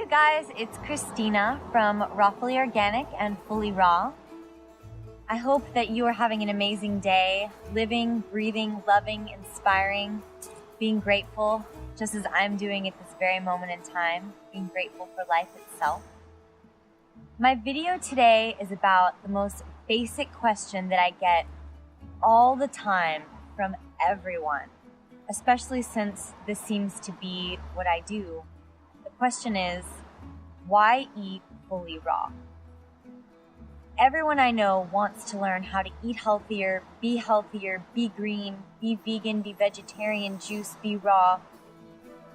you guys, it's Christina from Rawfully Organic and Fully Raw. I hope that you are having an amazing day, living, breathing, loving, inspiring, being grateful, just as I'm doing at this very moment in time, being grateful for life itself. My video today is about the most basic question that I get all the time from everyone, especially since this seems to be what I do. The question is, why eat fully raw? Everyone I know wants to learn how to eat healthier, be green, be vegan, be vegetarian, juice, be raw.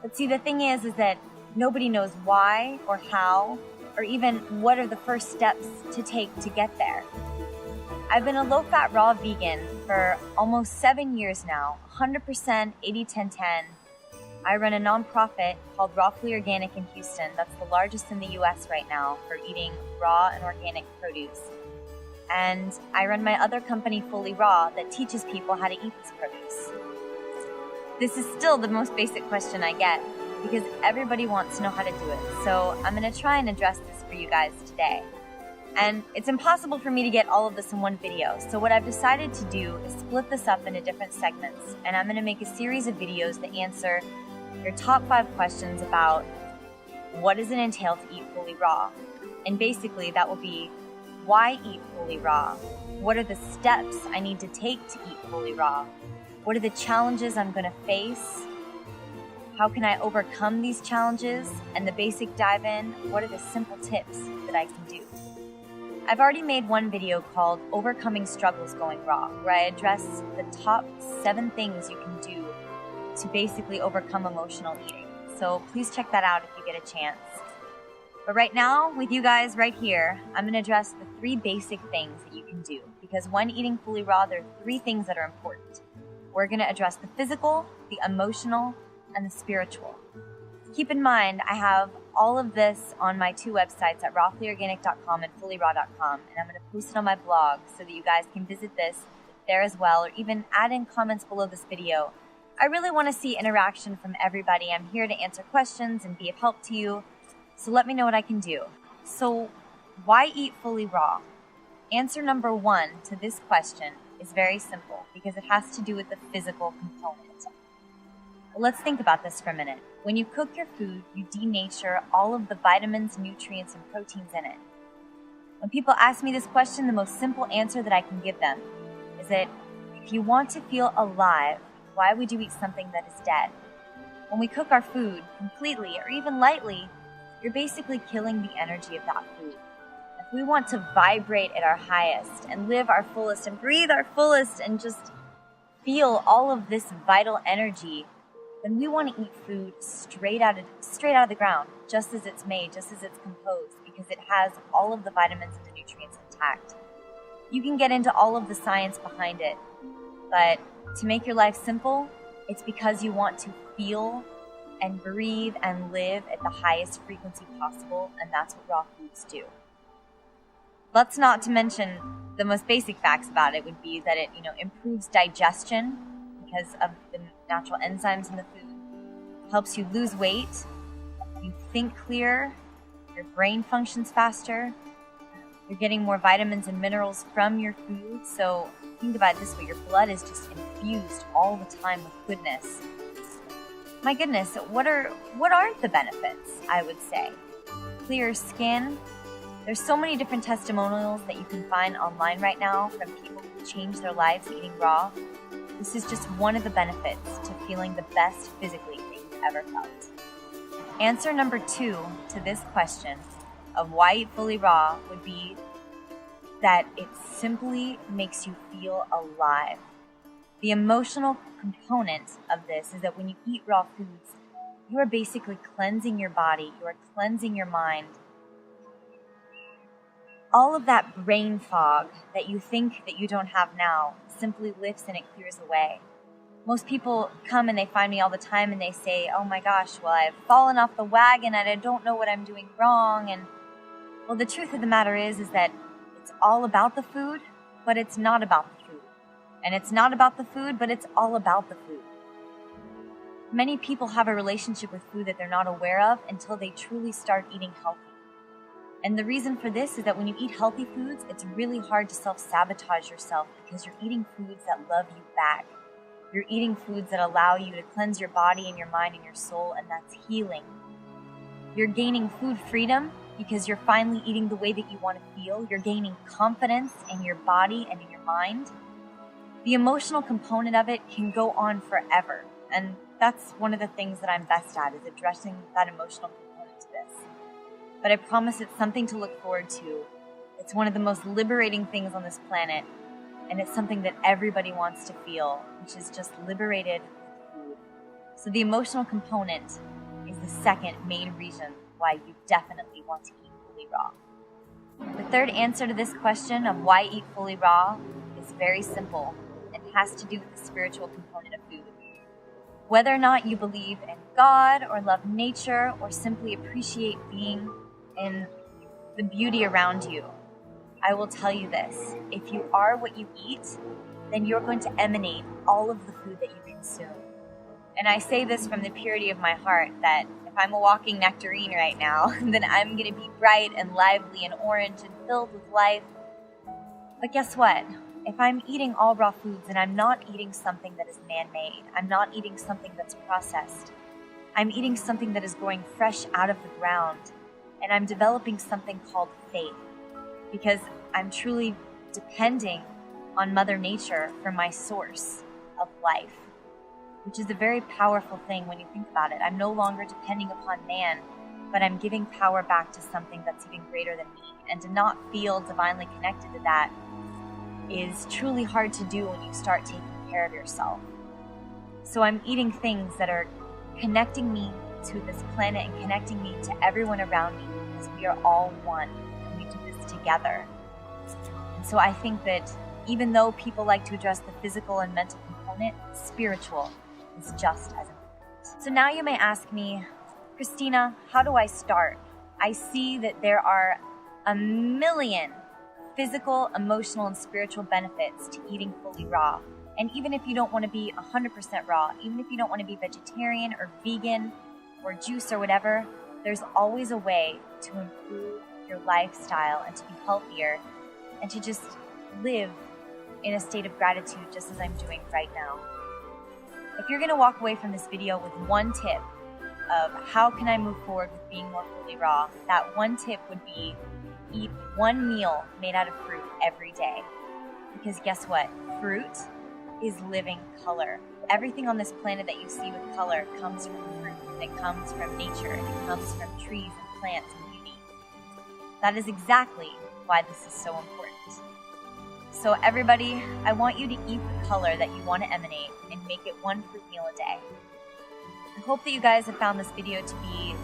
But see, the thing is that nobody knows why or how, or even what are the first steps to take to get there. I've been a low-fat raw vegan for almost 7 years now, 100% 80-10-10. I run a nonprofit called Rawfully Organic in Houston. That's the largest in the US right now for eating raw and organic produce. And I run my other company, Fully Raw, that teaches people how to eat this produce. This is still the most basic question I get because everybody wants to know how to do it. So I'm going to try and address this for you guys today. And it's impossible for me to get all of this in one video. So what I've decided to do is split this up into different segments. And I'm going to make a series of videos that answer your top 5 questions about what does it entail to eat fully raw? And basically that will be, why eat fully raw? What are the steps I need to take to eat fully raw? What are the challenges I'm going to face? How can I overcome these challenges? And the basic dive in, what are the simple tips that I can do? I've already made one video called Overcoming Struggles Going Raw, where I address the top 7 things you can do to basically overcome emotional eating. So please check that out if you get a chance. But right now, with you guys right here, I'm going to address the 3 basic things that you can do. Because when eating fully raw, there are 3 things that are important. We're going to address the physical, the emotional, and the spiritual. Keep in mind, I have all of this on my 2 websites at rawfullyorganic.com and fullyraw.com, and I'm going to post it on my blog so that you guys can visit this there as well, or even add in comments below this video. I really want to see interaction from everybody. I'm here to answer questions and be of help to you, so let me know what I can do. So, why eat fully raw? Answer number 1 to this question is very simple, because it has to do with the physical component. Let's think about this for a minute. When you cook your food, you denature all of the vitamins, nutrients, and proteins in it. When people ask me this question, the most simple answer that I can give them is that if you want to feel alive, why would you eat something that is dead? When we cook our food completely or even lightly, you're basically killing the energy of that food. If we want to vibrate at our highest and live our fullest and breathe our fullest and just feel all of this vital energy, then we want to eat food straight out of the ground, just as it's made, just as it's composed, because it has all of the vitamins and the nutrients intact. You can get into all of the science behind it, but to make your life simple, it's because you want to feel and breathe and live at the highest frequency possible, and that's what raw foods do. Let's not to mention the most basic facts about it would be that it, improves digestion because of the natural enzymes in the food, helps you lose weight, you think clearer, your brain functions faster, you're getting more vitamins and minerals from your food. So think about it this way, your blood is just infused all the time with goodness. My goodness, what aren't the benefits, I would say? Clear skin. There's so many different testimonials that you can find online right now from people who changed their lives eating raw. This is just one of the benefits to feeling the best physically that you've ever felt. Answer number 2 to this question of why eat fully raw would be that it simply makes you feel alive. The emotional component of this is that when you eat raw foods, you are basically cleansing your body, you are cleansing your mind. All of that brain fog that you think that you don't have now simply lifts and it clears away. Most people come and they find me all the time and they say, oh my gosh, well, I've fallen off the wagon and I don't know what I'm doing wrong. And well, the truth of the matter is that it's all about the food, but it's not about the food. And it's not about the food, but it's all about the food. Many people have a relationship with food that they're not aware of until they truly start eating healthy. And the reason for this is that when you eat healthy foods, it's really hard to self-sabotage yourself because you're eating foods that love you back. You're eating foods that allow you to cleanse your body and your mind and your soul, and that's healing. You're gaining food freedom because you're finally eating the way that you want to feel. You're gaining confidence in your body and in your mind. The emotional component of it can go on forever. And that's one of the things that I'm best at, is addressing that emotional component to this. But I promise it's something to look forward to. It's one of the most liberating things on this planet. And it's something that everybody wants to feel, which is just liberated with food. So the emotional component is the second main reason why you definitely want to eat fully raw. The third answer to this question of why eat fully raw is very simple. It has to do with the spiritual component of food. Whether or not you believe in God or love nature or simply appreciate being in the beauty around you, I will tell you this: if you are what you eat, then you're going to emanate all of the food that you consume. And I say this from the purity of my heart, that if I'm a walking nectarine right now, then I'm going to be bright and lively and orange and filled with life. But guess what? If I'm eating all raw foods, then I'm not eating something that is man-made. I'm not eating something that's processed. I'm eating something that is growing fresh out of the ground. And I'm developing something called faith, because I'm truly depending on Mother Nature for my source of life, which is a very powerful thing when you think about it. I'm no longer depending upon man, but I'm giving power back to something that's even greater than me. And to not feel divinely connected to that is truly hard to do when you start taking care of yourself. So I'm eating things that are connecting me to this planet and connecting me to everyone around me, because we are all one and we do this together. And so I think that even though people like to address the physical and mental component, spiritual is just as important. So now you may ask me, Christina, how do I start? I see that there are a million physical, emotional, and spiritual benefits to eating fully raw. And even if you don't want to be 100% raw, even if you don't want to be vegetarian or vegan or juice or whatever, there's always a way to improve your lifestyle and to be healthier and to just live in a state of gratitude, just as I'm doing right now. If you're going to walk away from this video with one tip of how can I move forward with being more fully raw, that one tip would be eat one meal made out of fruit every day. Because guess what? Fruit is living color. Everything on this planet that you see with color comes from fruit, and it comes from nature, and it comes from trees and plants and beauty. That is exactly why this is so important. So everybody, I want you to eat the color that you want to emanate and make it one fruit meal a day. I hope that you guys have found this video to be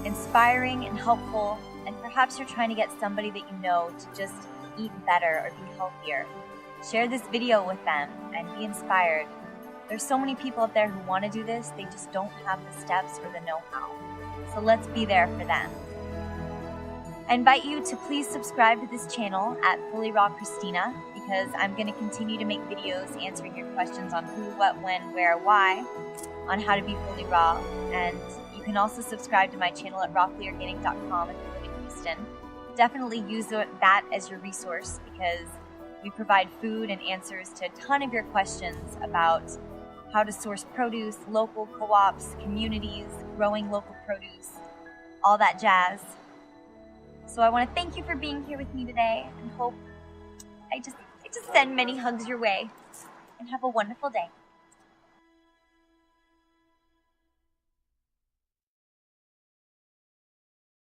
inspiring and helpful, and perhaps you're trying to get somebody that you know to just eat better or be healthier. Share this video with them and be inspired. There's so many people out there who want to do this, they just don't have the steps or the know-how. So let's be there for them. I invite you to please subscribe to this channel at Fully Raw Christina, because I'm going to continue to make videos answering your questions on who, what, when, where, why, on how to be fully raw. And you can also subscribe to my channel at rawfullyorganic.com if you live in Houston. Definitely use that as your resource, because we provide food and answers to a ton of your questions about how to source produce, local co-ops, communities, growing local produce, all that jazz. So I want to thank you for being here with me today, and hope I just send many hugs your way, and have a wonderful day.